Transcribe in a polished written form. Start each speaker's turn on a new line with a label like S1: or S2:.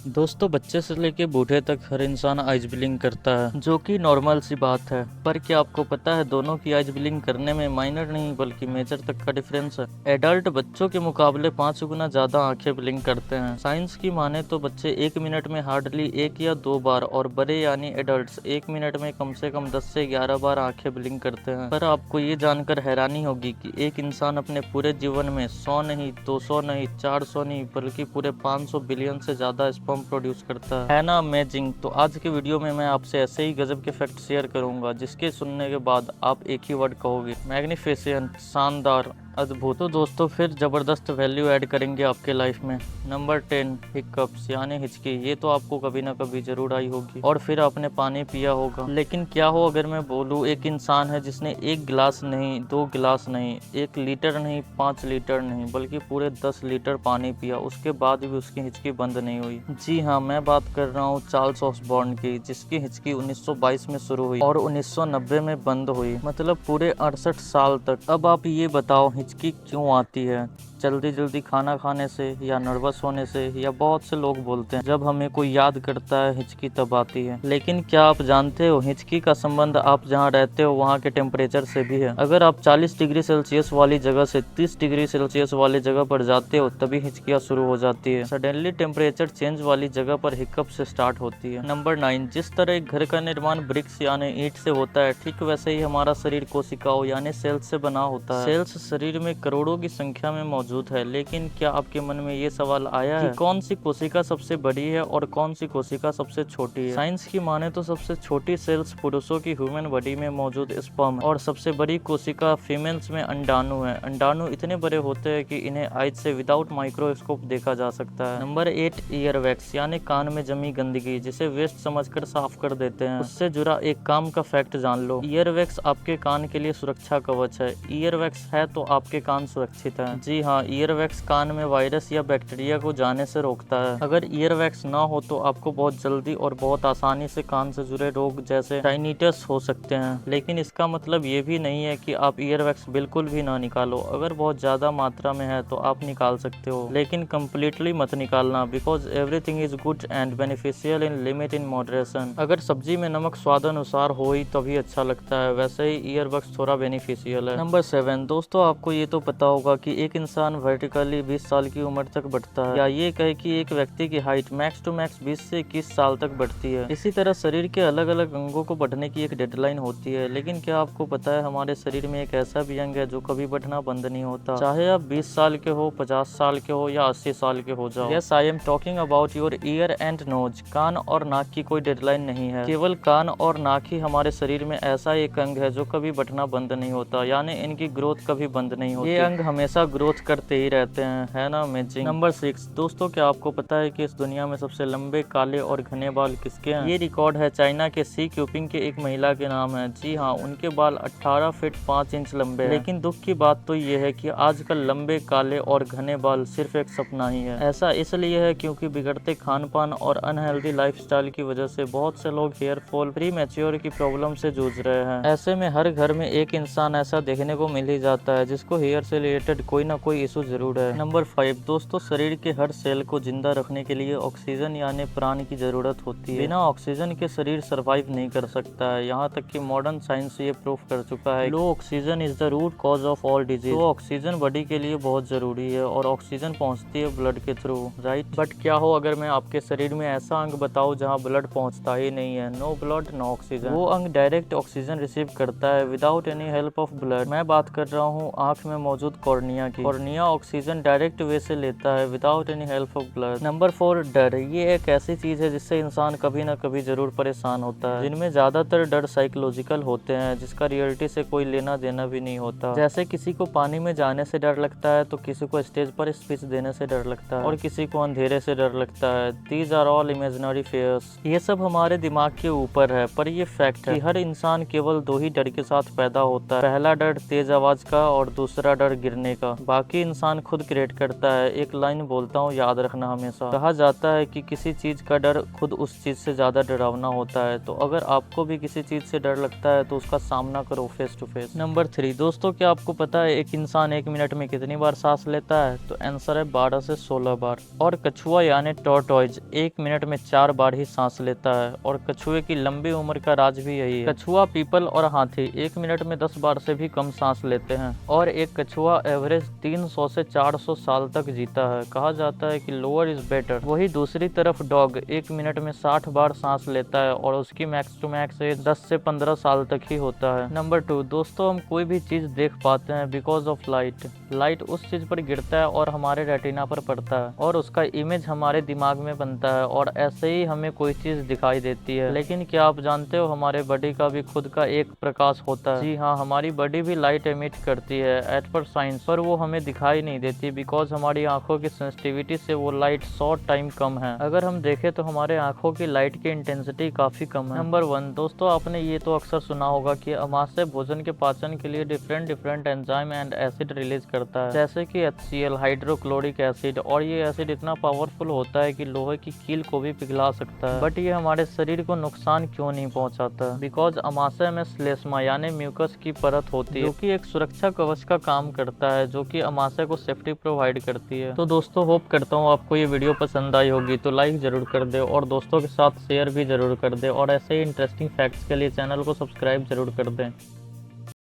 S1: दोस्तों, बच्चे से लेके बूढ़े तक हर इंसान आइज ब्लिंक करता है, जो कि नॉर्मल सी बात है। पर क्या आपको पता है, दोनों की आइज ब्लिंक करने में माइनर नहीं बल्कि मेजर तक का डिफरेंस है। एडल्ट बच्चों के मुकाबले 5 गुना ज्यादा आंखें ब्लिंक करते हैं। साइंस की माने तो बच्चे 1 मिनट में हार्डली 1 या 2 बार और बड़े यानी एडल्ट्स 1 मिनट में कम से कम 10 से 11 बार आंखें ब्लिंक करते हैं। पर आपको ये जानकर हैरानी होगी कि एक इंसान अपने पूरे जीवन में 100 नहीं, 200 नहीं, 400 नहीं बल्कि पूरे 500 बिलियन से ज्यादा स्पर्म प्रोड्यूस करता है ना अमेजिंग। तो आज के वीडियो में मैं आपसे ऐसे ही गजब के फैक्ट शेयर करूंगा जिसके सुनने के बाद आप एक ही वर्ड कहोगे, मैग्निफिसेंट, शानदार, अद्भुत। तो दोस्तों, फिर जबरदस्त वैल्यू ऐड करेंगे आपके लाइफ में। नंबर 10, हिकअप्स यानी हिचकी। ये तो आपको कभी ना कभी जरूर आई होगी और फिर आपने पानी पिया होगा। लेकिन क्या हो अगर मैं बोलूँ, एक इंसान है जिसने 1 गिलास नहीं, 2 गिलास नहीं, 1 लीटर नहीं, 5 लीटर नहीं बल्कि पूरे 10 लीटर पानी पिया, उसके बाद भी उसकी हिचकी बंद नहीं हुई। जी हाँ, मैं बात कर रहा हूँ चार्ल्स ऑसबॉर्न की, जिसकी हिचकी 1922 में शुरू हुई और 1990 में बंद हुई, मतलब पूरे 68 साल तक। अब आप ये बताओ, हिचकी क्यों आती है? जल्दी जल्दी खाना खाने से, या नर्वस होने से, या बहुत से लोग बोलते हैं जब हमें कोई याद करता है हिचकी तब आती है। लेकिन क्या आप जानते हो, हिचकी का संबंध आप जहाँ रहते हो वहाँ के टेम्परेचर से भी है। अगर आप 40 डिग्री सेल्सियस वाली जगह से 30 डिग्री सेल्सियस वाली जगह पर जाते हो तभी हिचकियाँ शुरू हो जाती है। सडनली टेम्परेचर चेंज वाली जगह पर हिकअप से स्टार्ट होती है। नंबर 9, जिस तरह एक घर का निर्माण ब्रिक्स यानी ईंट से होता है, ठीक वैसे ही हमारा शरीर कोशिकाओं यानी सेल्स से बना होता है। सेल्स शरीर में करोड़ों की संख्या में मौजूद है। लेकिन क्या आपके मन में ये सवाल आया है कि कौन सी कोशिका सबसे बड़ी है और कौन सी कोशिका सबसे छोटी है? साइंस की माने तो सबसे छोटी सेल्स पुरुषों की ह्यूमन बॉडी में मौजूद स्पर्म और सबसे बड़ी कोशिका फीमेल्स में अंडाणु है। अंडाणु इतने बड़े होते हैं कि इन्हें आइज से विदाउट माइक्रोस्कोप देखा जा सकता है। नंबर 8, ईयर वैक्स यानी कान में जमी गंदगी, जिसे वेस्ट समझकर साफ कर देते हैं। उससे जुड़ा एक काम का फैक्ट जान लो, ईयर वैक्स आपके कान के लिए सुरक्षा कवच है। ईयर वैक्स है तो आपके कान सुरक्षित है। जी हाँ, ईयर वैक्स कान में वायरस या बैक्टीरिया को जाने से रोकता है। अगर ईयर वैक्स ना हो तो आपको बहुत जल्दी और बहुत आसानी से कान से जुड़े रोग जैसे टाइनिटस हो सकते हैं। लेकिन इसका मतलब ये भी नहीं है कि आप ईयर वैक्स बिल्कुल भी ना निकालो। अगर बहुत ज्यादा मात्रा में है तो आप निकाल सकते हो, लेकिन कम्प्लीटली मत निकालना, because everything is good and beneficial in limit in moderation. अगर सब्जी में नमक स्वाद अनुसार हो ही तभी अच्छा लगता है, वैसे ही ईयर वैक्स थोड़ा बेनिफिशियल है। नंबर 7, दोस्तों आपको ये तो पता होगा कि एक इंसान वर्टिकली 20 साल की उम्र तक बढ़ता है, या ये कहे कि एक व्यक्ति की हाइट मैक्स टू मैक्स 20 से 21 साल तक बढ़ती है। इसी तरह शरीर के अलग अलग अंगों को बढ़ने की एक डेडलाइन होती है। लेकिन क्या आपको पता है, हमारे शरीर में एक ऐसा भी अंग है जो कभी बढ़ना बंद नहीं होता, चाहे आप 20 साल के हो, 50 साल के हो या 80 साल के हो जाओ। Yes, I am talking about your ear and nose. कान और नाक की कोई डेडलाइन नहीं है, केवल कान और नाक ही हमारे शरीर में ऐसा एक अंग है जो कभी बढ़ना बंद नहीं होता, यानी इनकी ग्रोथ कभी बंद नहीं होती। ये अंग हमेशा ग्रोथ करते ही रहते हैं, है ना अमेजिंग। नंबर 6, दोस्तों क्या आपको पता है कि इस दुनिया में सबसे लंबे, काले और घने बाल किसके हैं? ये रिकॉर्ड है चाइना के सी क्यूपिंग के एक महिला के नाम है। जी हाँ, उनके बाल 18 फीट 5 इंच लंबे हैं। लेकिन दुख की बात तो ये है कि आजकल लंबे, काले और घने बाल सिर्फ एक सपना ही है। ऐसा इसलिए है क्योंकि बिगड़ते खान पान और अनहेल्दी लाइफस्टाइल की वजह से बहुत से लोग हेयर फॉल, प्री मैच्योर की प्रॉब्लम से जूझ रहे हैं। ऐसे में हर घर में एक इंसान ऐसा देखने को मिल ही जाता है जिसको हेयर से रिलेटेड कोई ना कोई इशू जरूर है। नंबर 5, दोस्तों शरीर के हर सेल को जिंदा रखने के लिए ऑक्सीजन यानी प्राण की जरूरत होती है। बिना ऑक्सीजन के शरीर सरवाइव नहीं कर सकता है। यहाँ तक कि मॉडर्न साइंस ये प्रूफ कर चुका है, low oxygen is the root cause of all disease. तो ऑक्सीजन बॉडी के लिए बहुत जरूरी है और ऑक्सीजन पहुँचती है ब्लड के थ्रू, राइट। बट क्या हो अगर मैं आपके शरीर में ऐसा अंग बताऊँ जहाँ ब्लड पहुँचता ही नहीं है, नो ब्लड नो ऑक्सीजन। वो अंग डायरेक्ट ऑक्सीजन रिसीव करता है without any help of blood. मैं बात कर रहा हूँ आंख में मौजूद कॉर्निया की। कॉर्निया ऑक्सीजन डायरेक्ट वे से लेता है without any help of blood. Number 4, डर। ये एक ऐसी चीज है जिससे इंसान कभी ना कभी जरूर परेशान होता है, जिनमें ज्यादातर डर साइकोलॉजिकल होते हैं जिसका रियलिटी से कोई लेना देना भी नहीं होता। जैसे किसी को पानी में जाने से डर लगता है, तो किसी को स्टेज पर स्पीच देने से डर लगता है और किसी को अंधेरे से डर लगता है। These are all imaginary fears. ये सब हमारे दिमाग के ऊपर है, पर ये फैक्ट है कि हर इंसान केवल 2 ही डर के साथ पैदा होता है। पहला डर तेज आवाज का और दूसरा डर गिरने का। बाकी कि इंसान खुद क्रिएट करता है। एक लाइन बोलता हूँ, याद रखना हमेशा। कहा जाता है कि किसी चीज का डर खुद उस चीज से ज्यादा डरावना होता है। तो अगर आपको भी किसी चीज से डर लगता है तो उसका सामना करो फेस टू फेस। नंबर 3, दोस्तों क्या आपको पता है एक इंसान 1 मिनट में कितनी बार सांस लेता है? तो आंसर है 12 से 16 बार। और कछुआ यानी टॉर्टोइज 1 मिनट में 4 बार ही सांस लेता है। और कछुए की लंबी उम्र का राज भी यही है। कछुआ, पीपल और हाथी 1 मिनट में 10 बार से भी कम सांस लेते हैं। और एक कछुआ एवरेज 300 से 400 साल तक जीता है। कहा जाता है कि लोअर इज बेटर। वही दूसरी तरफ डॉग 1 मिनट में 60 बार सांस लेता है और उसकी मैक्स टू मैक्स एज 10 से 15 साल तक ही होता है। नंबर 2, दोस्तों हम कोई भी चीज देख पाते हैं बिकॉज ऑफ लाइट। लाइट उस चीज पर गिरता है और हमारे रेटिना पर पड़ता है और उसका इमेज हमारे दिमाग में बनता है और ऐसे ही हमें कोई चीज दिखाई देती है। लेकिन क्या आप जानते हो हमारे बॉडी का भी खुद का एक प्रकाश होता है? जी हाँ, हमारी बॉडी भी लाइट एमिट करती है एज पर साइंस, पर वो हमें दिखाई नहीं देती बिकॉज हमारी आंखों की सेंसिटिविटी से वो लाइट शॉर्ट टाइम कम है। अगर हम देखें तो हमारे आंखों की लाइट की इंटेंसिटी काफी कम है। नंबर 1, दोस्तों आपने ये तो अक्सर सुना होगा कि अमाशय भोजन के पाचन के लिए different enzyme and acid release करता है, जैसे कि HCl, हाइड्रोक्लोरिक एसिड। और ये एसिड इतना पावरफुल होता है कि लोहे की कील को भी पिघला सकता है। बट ये हमारे शरीर को नुकसान क्यों नहीं पहुंचाता? बिकॉज अमाशय में श्लेष्मा यानी म्यूकस की परत होती है जो कि एक सुरक्षा कवच का काम करता है, जो कि अमाशय को सेफ्टी प्रोवाइड करती है। तो दोस्तों होप करता हूँ आपको ये वीडियो पसंद आई होगी, तो लाइक जरूर कर दे और दोस्तों के साथ शेयर भी जरूर कर दे और ऐसे ही इंटरेस्टिंग फैक्ट्स के लिए चैनल को सब्सक्राइब जरूर कर दें।